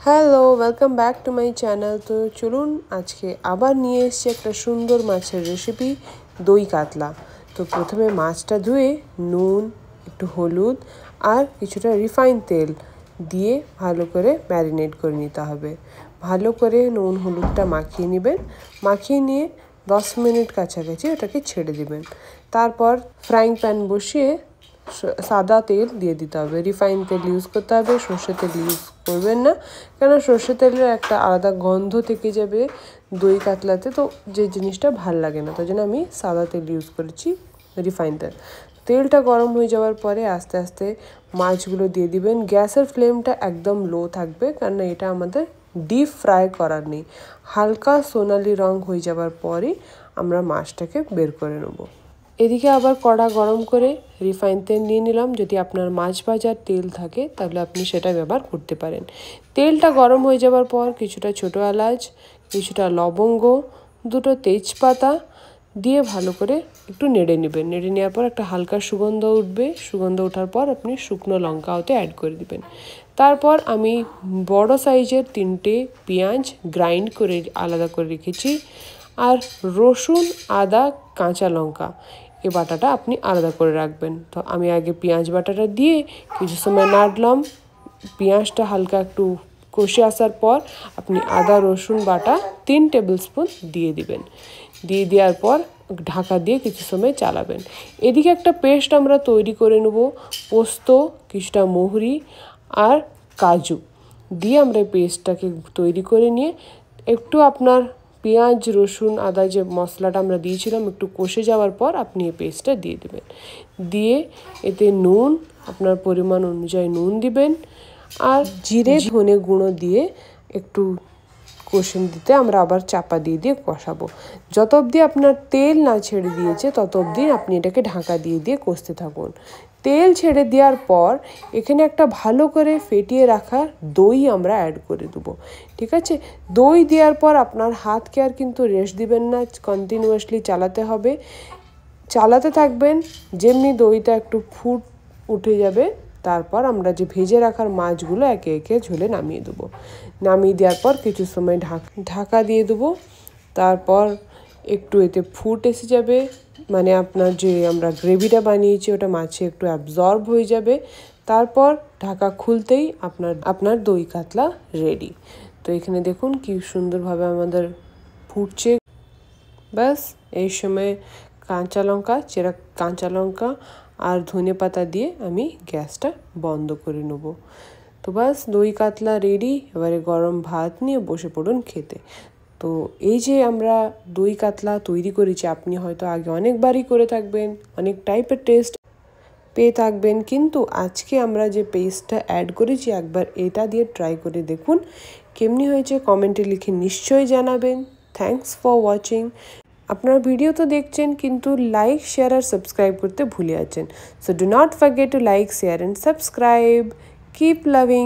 Hello, welcome back to my channel. তো চলুন আজকে আবার নিয়ে এসেছি একটা সুন্দর মাছের রেসিপি, দই কাতলা। তো প্রথমে মাছটা ধুয়ে নুন, একটু হলুদ আর কিছুটা রিফাইন তেল দিয়ে ভালো করে ম্যারিনেট করে নিতে হবে। ভালো করে নুন হলুদটা মাখিয়ে নেবেন। মাখিয়ে নিয়ে 10 মিনিট কাছাকাছি ওটাকে ছেড়ে দিবেন। তারপর ফ্রাইং প্যান বসিয়ে সাদা তেল দিয়ে দিতে হবে। রিফাইন তেল ইউজ করতে হবে, সর্ষে তেল ইউজ করবেন না, কেন সর্ষে তেলের একটা আলাদা গন্ধ থেকে যাবে দই কাতলাতে, তো যে জিনিসটা ভাল লাগে না। তাই জন্য আমি সাদা তেল ইউজ করেছি, রিফাইন তেল। তেলটা গরম হয়ে যাওয়ার পরে আস্তে আস্তে মাছগুলো দিয়ে দিবেন। গ্যাসের ফ্লেমটা একদম লো থাকবে, কারণ এটা আমাদের ডিপ ফ্রাই করার নেই। হালকা সোনালি রং হয়ে যাওয়ার পরে আমরা মাছটাকে বের করে নেব। এদিকে আবার কড়া গরম করে রিফাইন তেল নিয়ে নিলাম। যদি আপনার মাছ ভাজার তেল থাকে তাহলে আপনি সেটা ব্যবহার করতে পারেন। তেলটা গরম হয়ে যাওয়ার পর কিছুটা ছোটো এলাচ, কিছুটা লবঙ্গ, দুটো তেজপাতা দিয়ে ভালো করে একটু নেড়ে নেবেন। নেড়ে নেওয়ার পর একটা হালকা সুগন্ধ উঠবে। সুগন্ধ ওঠার পর আপনি শুকনো লঙ্কা ওতে অ্যাড করে দিবেন। তারপর আমি বড় সাইজের 3টে পেঁয়াজ গ্রাইন্ড করে আলাদা করে রেখেছি, আর রসুন, আদা, কাঁচা লঙ্কা এই বাটাটা আপনি আলাদা করে রাখবেন। তো আমি আগে পেঁয়াজ বাটাটা দিয়ে কিছু সময় নাড়লাম। পেঁয়াজটা হালকা একটু কষে আসার পর আপনি আদা রসুন বাটা 3 টেবিল স্পুন দিয়ে দিবেন। দিয়ে দেওয়ার পর ঢাকা দিয়ে কিছু সময় চালাবেন। এদিকে একটা পেস্ট আমরা তৈরি করে নেব। পোস্ত, কিছুটা মৌরি আর কাজু দিয়ে আমরা এই পেস্টটাকে তৈরি করে নিয়ে একটু আপনার পেঁয়াজ রসুন আদা যে মশলাটা আমরা দিয়েছিলাম একটু কষে যাওয়ার পর আপনি এই পেস্টটা দিয়ে দেবেন। দিয়ে এতে নুন আপনার পরিমাণ অনুযায়ী নুন দিবেন, আর জিরে ধনে গুঁড়ো দিয়ে একটু কষে দিতে আমরা আবার চাপা দিয়ে দিয়ে কষাবো। যত অবধি আপনার তেল না ছেড়ে দিয়েছে তত অবধি আপনি এটাকে ঢাকা দিয়ে দিয়ে কষতে থাকুন। তেল ছেড়ে দেওয়ার পর এখানে একটা ভালো করে ফেটিয়ে রাখা দই আমরা অ্যাড করে দেবো। ঠিক আছে, দই দেওয়ার পর আপনার হাতকে আর কিন্তু রেস্ট দিবেন না, কন্টিনিউয়াসলি চালাতে হবে। চালাতে থাকবেন, যেমনি দইটা একটু ফুট উঠে যাবে তারপর আমরা যে ভেজে রাখার মাছগুলো একে একে ঝোলে নামিয়ে দেবো। নামিয়ে দেওয়ার পর কিছু সময় ঢাকা দিয়ে দেবো। তারপর একটু এতে ফুট এসে যাবে, মানে আপনার যে আমরা গ্রেভিটা বানিয়েছি ওটা মাছে একটু অ্যাবজর্ব হয়ে যাবে। তারপর ঢাকা খুলতেই আপনার দই কাতলা রেডি। তো এখানে দেখুন কি সুন্দরভাবে আমাদের ফুটছে। ব্যাস এই সময় কাঁচা লঙ্কা আর ধনেপাতা দিয়ে আমি গ্যাসটা বন্ধ করে নেব। তো ব্যাস দই কাতলা রেডি। এবারে গরম ভাত নিয়ে বসে পড়ুন খেতে। তো এই যে আমরা দই কাতলা তৈরি করেছি, আপনি হয়তো আগে অনেকবারই করে থাকবেন, অনেক টাইপের টেস্ট পেয়ে থাকবেন, কিন্তু আজকে আমরা যে পেস্টটা অ্যাড করেছি একবার এটা দিয়ে ট্রাই করে দেখুন কেমনি হয়েছে। কমেন্টে লিখে নিশ্চয়ই জানাবেন। Thanks for watching. আপনারা ভিডিও তো দেখছেন কিন্তু লাইক শেয়ার আর সাবস্ক্রাইব করতে ভুলে যাচ্ছেন। So do not forget to like share and subscribe. Keep loving.